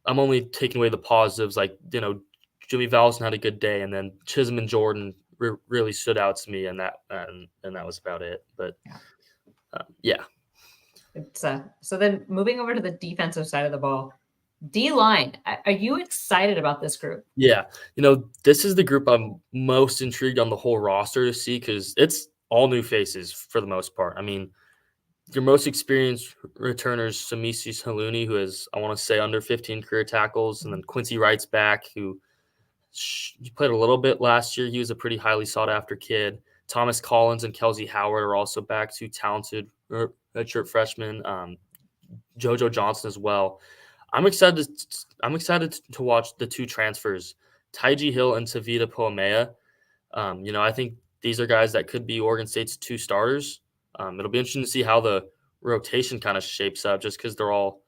I'm only taking away the positives. Like, Jimmy Valson had a good day, and then Chisholm and Jordan really stood out to me, and that was about it. But It's so then moving over to the defensive side of the ball, D-line. Are you excited about this group? Yeah, this is the group I'm most intrigued on the whole roster to see because it's all new faces for the most part. I mean, your most experienced returners, Samisi Haluni, who has, I want to say, under 15 career tackles, and then Quincy Wright's back, who he played a little bit last year. He was a pretty highly sought-after kid. Thomas Collins and Kelsey Howard are also back, two talented redshirt freshmen. JoJo Johnson as well. I'm excited to watch the two transfers, Taiji Hill and Tavita Poamea. I think these are guys that could be Oregon State's two starters. It'll be interesting to see how the rotation kind of shapes up just because they're all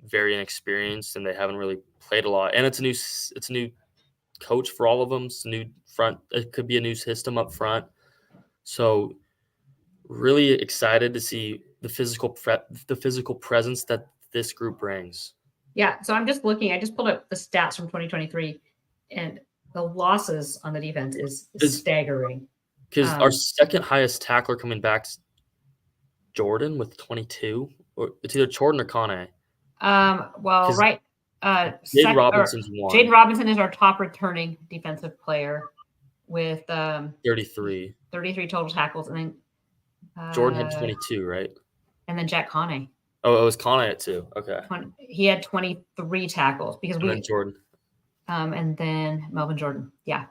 very inexperienced and they haven't really played a lot. And it's a new coach for all of them. It's a new front. It could be a new system up front. So really excited to see the physical presence that this group brings. Yeah. So I'm just looking. I just pulled up the stats from 2023, and the losses on the defense is staggering. Because our second highest tackler coming back is Jordan with 22, or it's either Jordan or Kane. Well, right. Jaden Robinson's one. Jaden Robinson is our top returning defensive player with 33 total tackles, and then Jordan had 22, right? And then Jack Kane. Oh, it was Kane at 2. Okay. He had 23 tackles because and then Jordan. And then Melvin Jordan, yeah,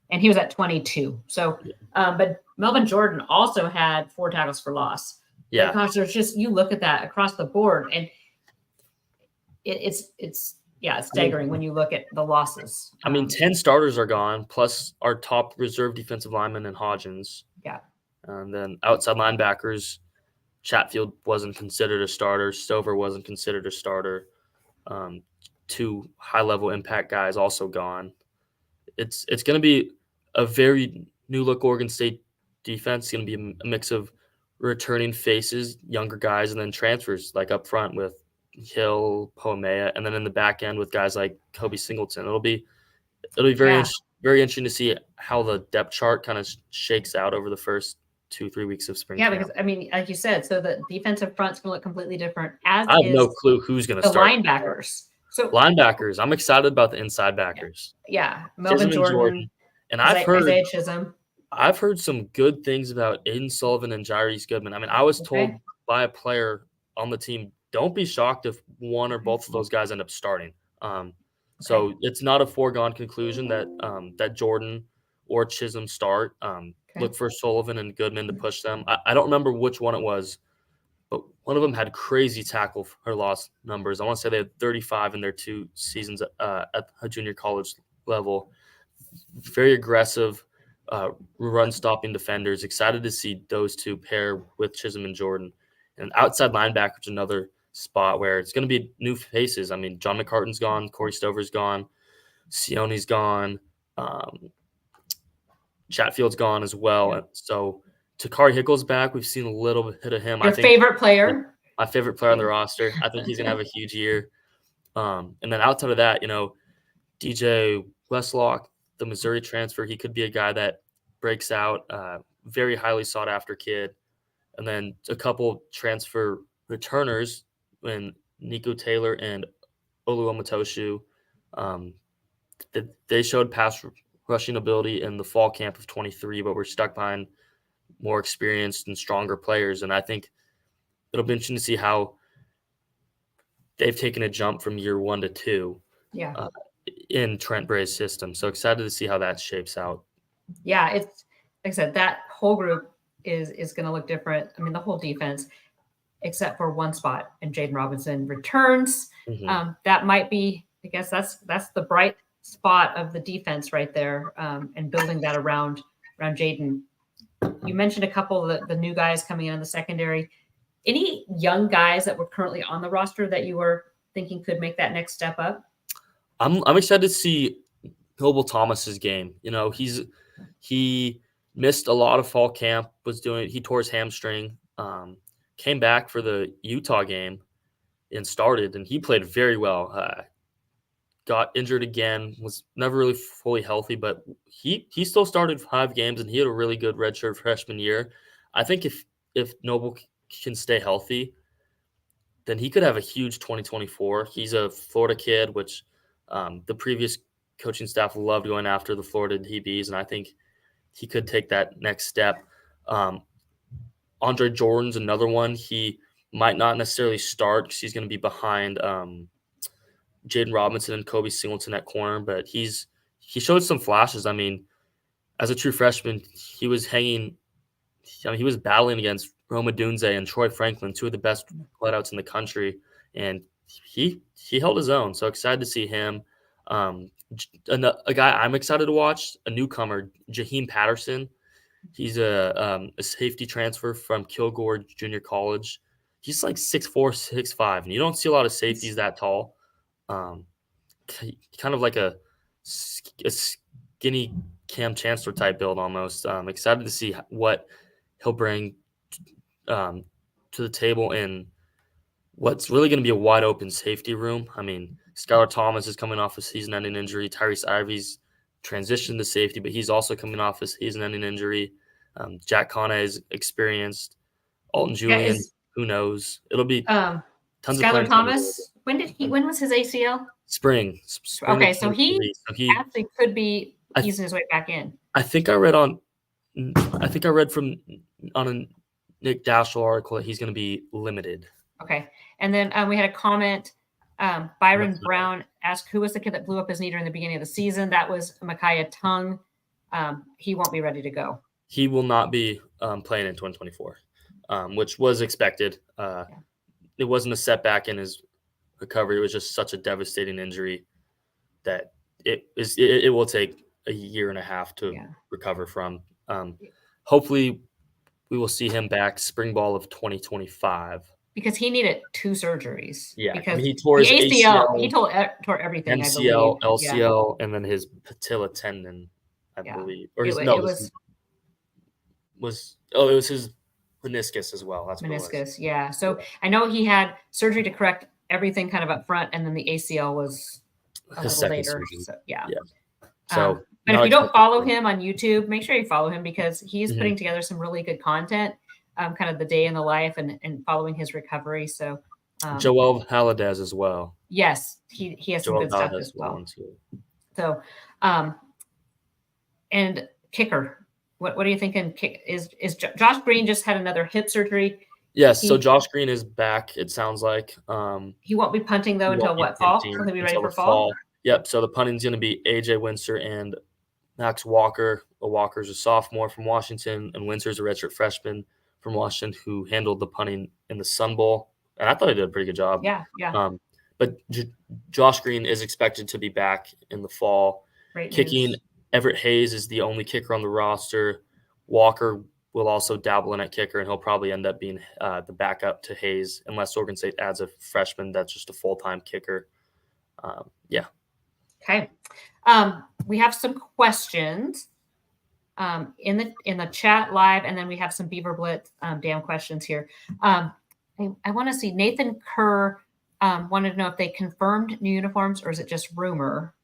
and he was at 22. So, but Melvin Jordan also had 4 tackles for loss. Yeah. Gosh, there's just, you look at that across the board, and it's staggering when you look at the losses. I mean, 10 starters are gone, plus our top reserve defensive lineman and Hodgins. Yeah. And then outside linebackers, Chatfield wasn't considered a starter. Stover wasn't considered a starter. 2 high-level impact guys also gone. It's going to be a very new-look Oregon State defense. It's going to be a mix of returning faces, younger guys, and then transfers, like up front with Hill, Poamea, and then in the back end with guys like Kobe Singleton. It'll be very very interesting to see how the depth chart kind of shakes out over the first 2-3 weeks of spring camp. Because I mean, like you said, so the defensive front's going to look completely different. I have no clue who's going to start. The linebackers. So linebackers, I'm excited about the inside backers. Yeah, Melvin Jordan, and I've heard Isaiah Chisholm. I've heard some good things about Aiden Sullivan and Jairus Goodman. I mean, I was told by a player on the team, don't be shocked if one or both of those guys end up starting. So it's not a foregone conclusion that that Jordan or Chisholm start. Look for Sullivan and Goodman to push them. I don't remember which one it was, but one of them had crazy tackle for loss numbers. I want to say they had 35 in their 2 seasons at a junior college level. Very aggressive, run-stopping defenders. Excited to see those 2 pair with Chisholm and Jordan. And outside linebackers, another spot where it's going to be new faces. I mean, John McCartan's gone, Corey Stover's gone, Sione's gone, Chatfield's gone as well. Yeah. So Takari Hickle's back. We've seen a little bit of him. Your favorite player? My favorite player on the roster. I think he's going to have a huge year. And then outside of that, DJ Westlock, the Missouri transfer, he could be a guy that breaks out. Very highly sought after kid. And then a couple transfer returners when Nico Taylor and Oluwamatoshu, they showed pass rushing ability in the fall camp of 23, but we're stuck behind more experienced and stronger players. And I think it'll be interesting to see how they've taken a jump from year 1 to 2 in Trent Bray's system. So excited to see how that shapes out. Yeah, it's like I said, that whole group is going to look different. I mean, the whole defense, except for one spot, and Jaden Robinson returns. Mm-hmm. That might be, I guess that's the bright spot of the defense right there, and building that around Jaden. You mentioned a couple of the new guys coming in the secondary. Any young guys that were currently on the roster that you were thinking could make that next step up? I'm excited to see Noble Thomas's game. He missed a lot of fall camp. He tore his hamstring. Came back for the Utah game and started, and he played very well. Got injured again, was never really fully healthy, but he still started 5 games, and he had a really good redshirt freshman year. I think if Noble can stay healthy, then he could have a huge 2024. He's a Florida kid, which the previous coaching staff loved going after the Florida DBs, and I think he could take that next step. Andre Jordan's another one. He might not necessarily start because he's going to be behind Jaden Robinson and Kobe Singleton at corner, but he showed some flashes. I mean, as a true freshman, he was battling against Roma Dunze and Troy Franklin, 2 of the best letouts in the country, and he held his own. So excited to see him. A guy I'm excited to watch, a newcomer, Jaheim Patterson. He's a safety transfer from Kilgore Junior College. He's like 6'4", 6'5", and you don't see a lot of safeties that tall. Kind of like a skinny Cam Chancellor type build almost. Excited to see what he'll bring to the table in what's really going to be a wide open safety room. I mean, Skylar Thomas is coming off a season-ending injury. Tyrese Ivy's transitioned to safety, but he's also coming off a season-ending injury. Jack Conne is experienced. Alton Julian, who knows? It'll be tons of Skylar Thomas. When was his ACL? Spring Okay, of so he 2023. So he actually could be easing his way back in. I think I read from on a Nick Daschle article that he's going to be limited. Okay. And then we had a comment. Byron Brown asked, who was the kid that blew up his knee during the beginning of the season? That was Micaiah Tung. He won't be ready to go. He will not be playing in 2024, which was expected. It wasn't a setback in his recovery. It was just such a devastating injury that it will take a year and a half to recover from. Hopefully we will see him back spring ball of 2025. Because he needed 2 surgeries. Yeah, because he tore his ACL. He tore everything. MCL, I believe. LCL, and then his patella tendon, I believe. Or it was his meniscus as well. That's meniscus. Yeah. So I know he had surgery to correct everything kind of up front, and then the ACL was a little later. So, yeah. So, but if you don't follow him on YouTube, make sure you follow him because he's putting together some really good content. Kind of the day in the life and following his recovery. So Joel Haladez as well. Yes, he has some good stuff as well. So and kicker. What are you thinking? Is Josh Green just had another hip surgery? Yes, so Josh Green is back, it sounds like. He won't be punting though until what, fall? He'll be ready for fall? Yep, so the punting's gonna be AJ Windsor and Max Walker. Walker's a sophomore from Washington, and Windsor's a redshirt freshman from Washington who handled the punting in the Sun Bowl. And I thought he did a pretty good job. Yeah. But Josh Green is expected to be back in the fall. Great Kicking, news. Everett Hayes is the only kicker on the roster. Walker will also dabble in at kicker, and he'll probably end up being the backup to Hayes unless Oregon State adds a freshman that's just a full-time kicker. Okay. We have some questions. In the chat live, and then we have some Beaver Blitz damn questions here. I want to see Nathan Kerr wanted to know if they confirmed new uniforms or is it just rumor?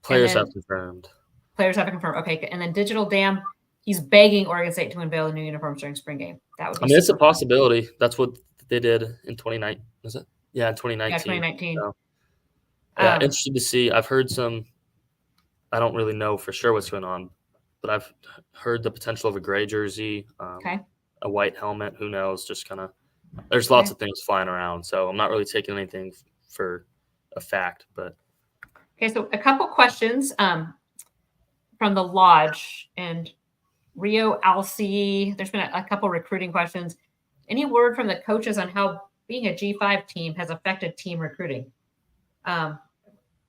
Players have confirmed. Players have confirmed. Okay, and then Digital Dam, he's begging Oregon State to unveil the new uniforms during spring game. That would be it's a possibility. That's what they did in 2019. Was it? Yeah, in 2019. Yeah, 2019. So, interested to see. I've heard some. I don't really know for sure what's going on, but I've heard the potential of a gray jersey, a white helmet. Who knows? Just kind of, there's lots of things flying around. So I'm not really taking anything for a fact, but. Okay. So a couple questions from the Lodge and Rio Alci. There's been a couple recruiting questions. Any word from the coaches on how being a G5 team has affected team recruiting?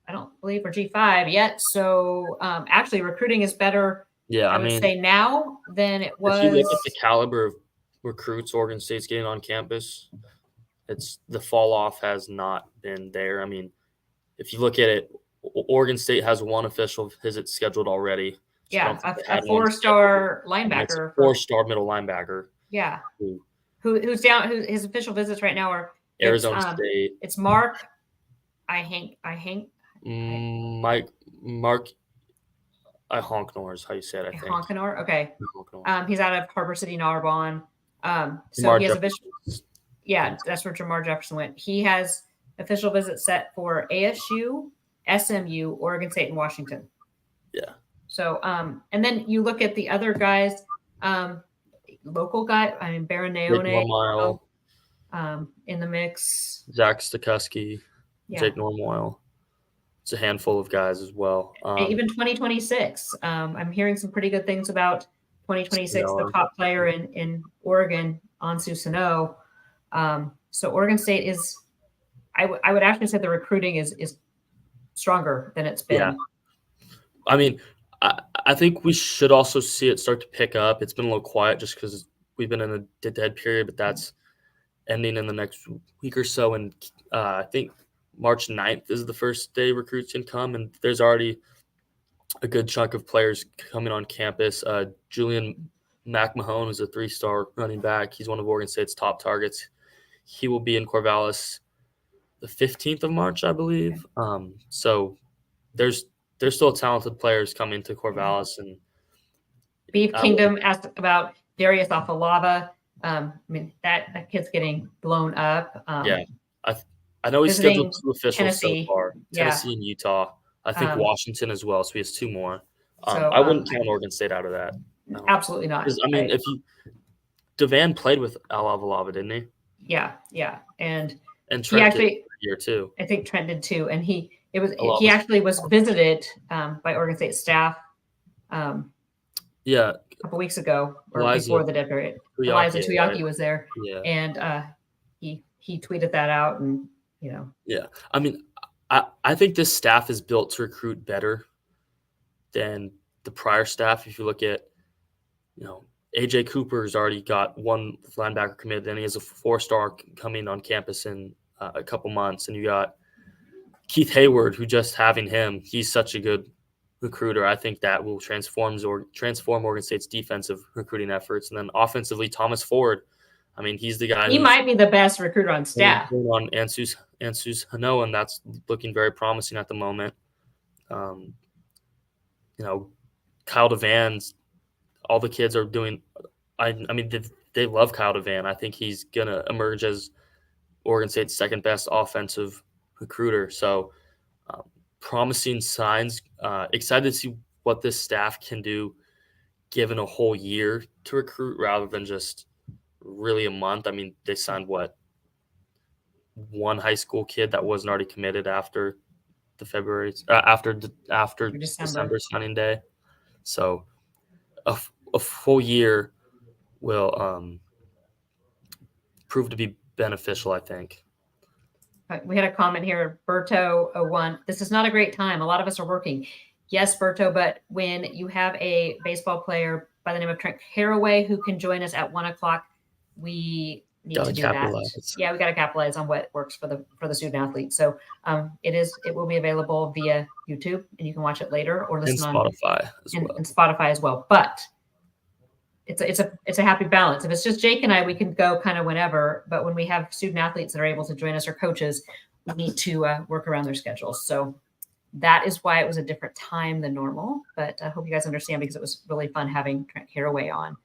I don't believe we're G5 yet. So actually recruiting is better, I would say now than it was. If you look at the caliber of recruits Oregon State's getting on campus, the fall off has not been there. I mean, if you look at it, Oregon State has one official visit scheduled already. Yeah, a 4-star linebacker. 4-star middle linebacker. Yeah. Who's down, his official visits right now are Arizona State. It's Mark. Mark Honknor is how you say it, I think. Honknor, okay. He's out of Harbor City, Narbonne. So Jamar he has official. Yeah, that's where Jamar Jefferson went. He has official visits set for ASU, SMU, Oregon State, and Washington. Yeah. So, and then you look at the other guys, local guy. I mean, Baron in the mix. Zach Stokowski, Jake Normoyle. It's a handful of guys as well. Even 2026. I'm hearing some pretty good things about 2026. The top player in Oregon, Ansu Sano. So Oregon State is. I would actually say the recruiting is stronger than it's been. Yeah. I mean, I think we should also see it start to pick up. It's been a little quiet just because we've been in a dead period, but that's ending in the next week or so. And I think March 9th is the first day recruits can come, and there's already a good chunk of players coming on campus. Julian McMahon is a 3-star running back. He's one of Oregon State's top targets. he will be in Corvallis the 15th of March, I believe. So there's still talented players coming to Corvallis, and Beef Kingdom asked about Darius Afalava. I mean, that kid's getting blown up. I know he's scheduled 2 officials Tennessee. so far, Yeah. Tennessee and Utah. I think Washington as well, so he has 2 more. So, I wouldn't count Oregon State out of that. No. Absolutely not. I mean, Devan played with Al Avalava, didn't he? Yeah. And Trent actually did year too. I think Trent did too. And he Alava. was visited by Oregon State staff a couple weeks ago or before the dead period. Eliza Tuyaki was there. Yeah. And he tweeted that out, and Yeah. I mean, I think this staff is built to recruit better than the prior staff. If you look at, AJ Cooper's already got 1 linebacker committed, then he has a 4-star coming on campus in a couple months, and you got Keith Hayward, who just having him, he's such a good recruiter. I think that will transform Oregon State's defensive recruiting efforts. And then offensively, Thomas Ford. I mean, he's the guy. He might be the best recruiter on staff. On Ansu's Hano, and that's looking very promising at the moment. Kyle DeVan's, all the kids are doing. I mean, they love Kyle DeVan. I think he's gonna emerge as Oregon State's second best offensive recruiter. So, promising signs. Excited to see what this staff can do, given a whole year to recruit rather than just really a month. I mean, they signed 1 high school kid that wasn't already committed after the after December signing day. So a full year will prove to be beneficial, I think. We had a comment here, Berto01. This is not a great time. A lot of us are working. Yes, Berto, but when you have a baseball player by the name of Trent Carway who can join us at 1:00, we need to do that. Yeah, we got to capitalize on what works for the student athlete. So it will be available via YouTube, and you can watch it later or listen on Spotify and Spotify as well. But it's a happy balance. If it's just Jake and I, we can go kind of whenever. But when we have student athletes that are able to join us or coaches, we need to work around their schedules. So that is why it was a different time than normal. But I hope you guys understand, because it was really fun having Trent Carway on.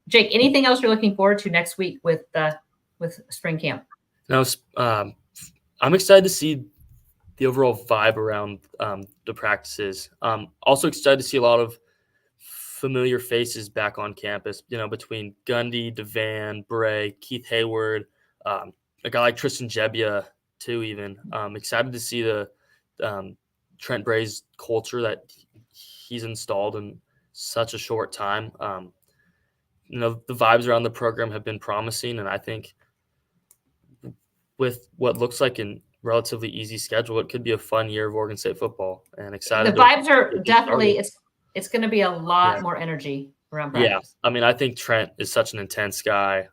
Jake, anything else you're looking forward to next week with spring camp? No, I'm excited to see the overall vibe around the practices. Also excited to see a lot of familiar faces back on campus, between Gundy, Devan, Bray, Keith Hayward, a guy like Tristan Jebbia too even. Excited to see the Trent Bray's culture that he's installed in such a short time. The vibes around the program have been promising, and I think with what looks like a relatively easy schedule, it could be a fun year of Oregon State football. And excited. The vibes are definitely it's going to be a lot more energy around practice. Yeah, I mean, I think Trent is such an intense guy.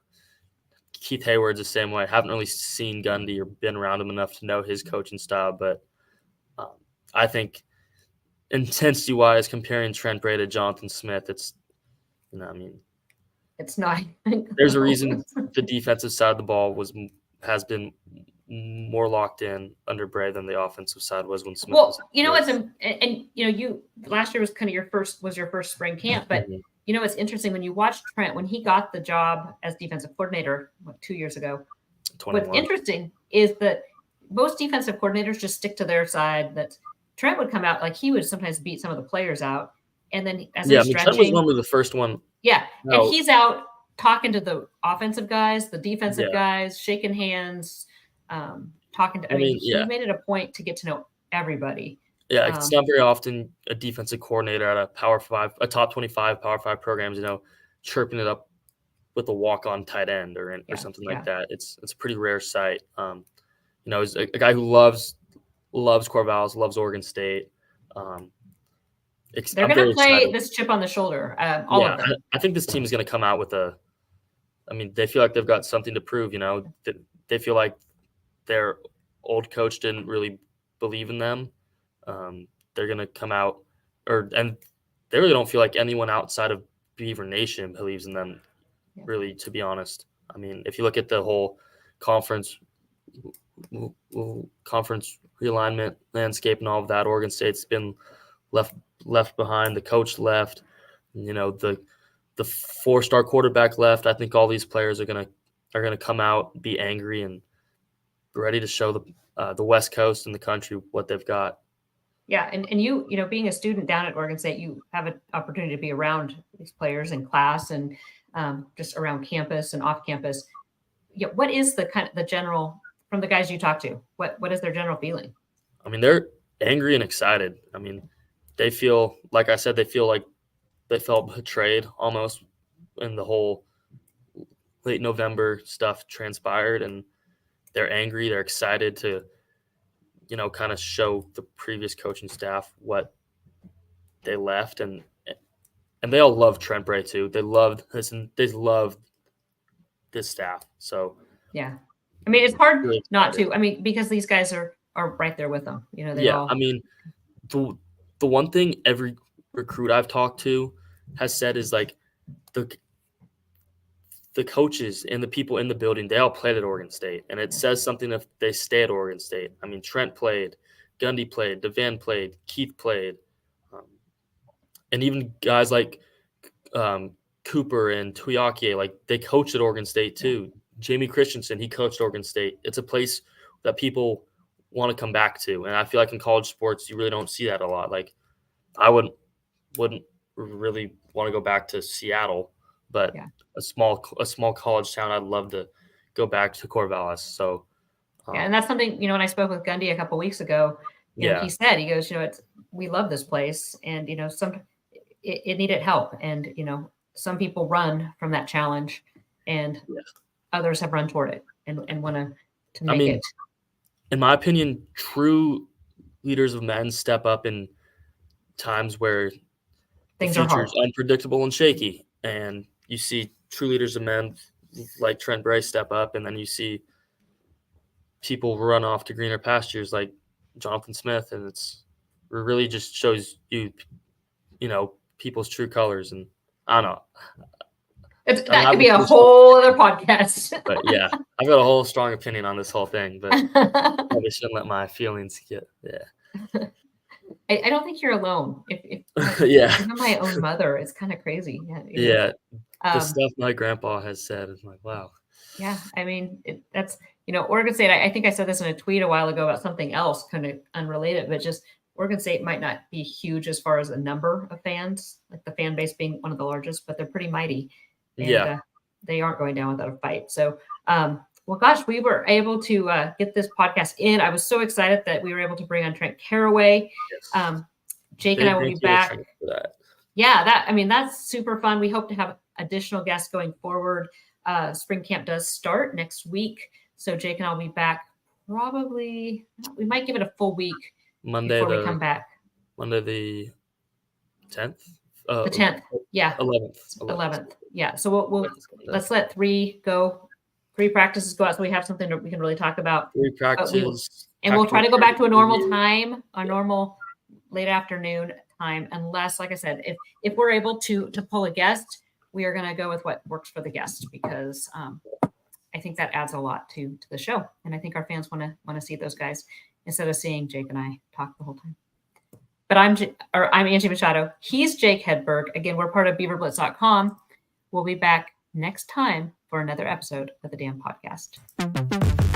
Keith Hayward's the same way. I haven't really seen Gundy or been around him enough to know his coaching style, but I think intensity-wise, comparing Trent Bray to Jonathan Smith, it's it's not. There's a reason the defensive side of the ball has been more locked in under Bray than the offensive side was when Smith. Well, you last year was kind of your first spring camp, but it's interesting when you watch Trent when he got the job as defensive coordinator 2 years ago. 21. What's interesting is that most defensive coordinators just stick to their side. That Trent would come out like he would sometimes beat some of the players out, and then as they're stretching, Trent was normally the first one. Yeah, and he's out talking to the offensive guys, the defensive guys, shaking hands, talking to. He made it a point to get to know everybody. Yeah, it's not very often a defensive coordinator at a top 25 Power 5 programs, chirping it up with a walk-on tight end or something like that. It's a pretty rare sight. He's a guy who loves Corvallis, loves Oregon State. They're going to play this chip on the shoulder. All of them. I think this team is going to come out with they feel like they've got something to prove. They feel like their old coach didn't really believe in them. They're going to come out, and they really don't feel like anyone outside of Beaver Nation believes in them. Really, to be honest. I mean, if you look at the whole conference realignment landscape and all of that. Oregon State's been left behind. The coach left. You know, the 4-star quarterback left. I think all these players are gonna come out, be angry, and ready to show the West Coast and the country what they've got. Yeah, and you know, being a student down at Oregon State, you have an opportunity to be around these players in class and just around campus and off campus. Yeah, what is the general from the guys you talk to? What is their general feeling? I mean, they're angry and excited. I mean, they feel, like I said, they feel like they felt betrayed almost when the whole late November stuff transpired, and they're angry. They're excited to, you know, kind of show the previous coaching staff what they left, and they all love Trent Bray too. They loved this, and they loved this staff. So yeah, I mean, it's hard really not to. I mean, because these guys are right there with them. You know, they all. I mean, the one thing every recruit I've talked to has said is like the coaches and the people in the building, they all played at Oregon State, and it says something if they stay at Oregon State. I mean, Trent played, Gundy played, DeVan played, Keith played, and even guys like Cooper and Tuiake, like they coached at Oregon State too. Jamie Christensen, he coached Oregon State. It's a place that people want to come back to, and I feel like in college sports, you really don't see that a lot. Like, I wouldn't really want to go back to Seattle, but a small college town, I'd love to go back to Corvallis. So yeah, and that's something, you know, when I spoke with Gundy a couple weeks ago, you know, he said, he goes, you know, we love this place, and you know, it needed help, and you know, some people run from that challenge, and others have run toward it and want to make it. In my opinion, true leaders of men step up in times where things the are hard, unpredictable and shaky, and you see true leaders of men like Trent Bray step up, and then you see people run off to greener pastures like Jonathan Smith, and it really just shows you know, people's true colors. And I don't know. That could be a whole other podcast. But yeah, I've got a whole strong opinion on this whole thing, but probably shouldn't let my feelings get. I don't think you're alone. If yeah, even my own mother, it's kind of crazy. Yeah, the stuff my grandpa has said is like, wow. Yeah, I mean, that's, you know, Oregon State. I think I said this in a tweet a while ago about something else, kind of unrelated, but just Oregon State might not be huge as far as the number of fans, like the fan base being one of the largest, but they're pretty mighty. And, they aren't going down without a fight. So, well, gosh, we were able to get this podcast in. I was so excited that we were able to bring on Trent Carway. Jake and I will be back. Yeah, that's super fun. We hope to have additional guests going forward. Spring camp does start next week. So Jake and I will be back probably, we might give it a full week before we come back. Monday the 10th? The 10th, yeah. 11th. Yeah, so let's let 3 practices go out so we have something that we can really talk about. 3 practices. And we'll try to go back to a normal time, a normal late afternoon time, unless, like I said, if we're able to pull a guest, we are going to go with what works for the guest, because I think that adds a lot to the show. And I think our fans want to see those guys instead of seeing Jake and I talk the whole time. But I'm Angie Machado. He's Jake Hedberg. Again, we're part of BeaverBlitz.com. We'll be back next time for another episode of the Damn Podcast.